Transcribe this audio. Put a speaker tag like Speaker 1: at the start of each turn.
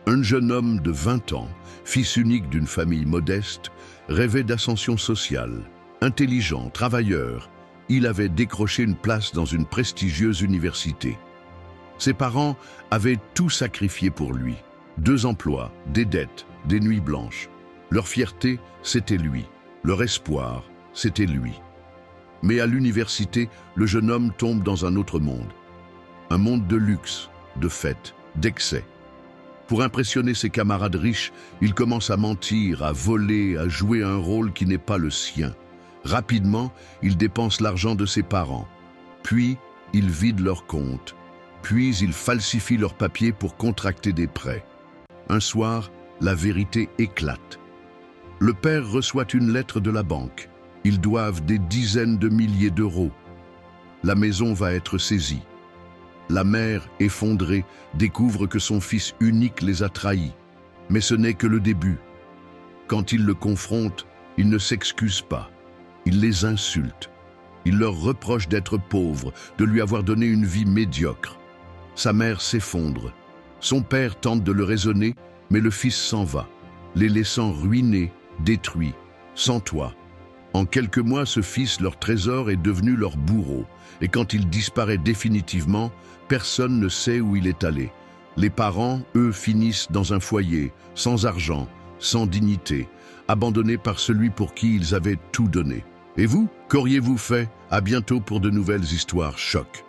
Speaker 1: Un jeune homme de 20 ans, fils unique d'une famille modeste, rêvait d'ascension sociale. Intelligent, travailleur, il avait décroché une place dans une prestigieuse université. Ses parents avaient tout sacrifié pour lui. 2 emplois, des dettes, des nuits blanches. Leur fierté, c'était lui. Leur espoir, c'était lui. Mais à l'université, le jeune homme tombe dans un autre monde. Un monde de luxe, de fêtes, d'excès. Pour impressionner ses camarades riches, il commence à mentir, à voler, à jouer un rôle qui n'est pas le sien. Rapidement, il dépense l'argent de ses parents. Puis, il vide leurs comptes. Puis, il falsifie leurs papiers pour contracter des prêts. Un soir, la vérité éclate. Le père reçoit une lettre de la banque. Ils doivent des dizaines de milliers d'euros. La maison va être saisie. La mère, effondrée, découvre que son fils unique les a trahis. Mais ce n'est que le début. Quand il le confronte, il ne s'excuse pas. Il les insulte. Il leur reproche d'être pauvres, de lui avoir donné une vie médiocre. Sa mère s'effondre. Son père tente de le raisonner, mais le fils s'en va, les laissant ruinés, détruits, sans toit. En quelques mois, ce fils, leur trésor, est devenu leur bourreau. Et quand il disparaît définitivement, personne ne sait où il est allé. Les parents, eux, finissent dans un foyer, sans argent, sans dignité, abandonnés par celui pour qui ils avaient tout donné. Et vous, qu'auriez-vous fait? À bientôt pour de nouvelles histoires choc.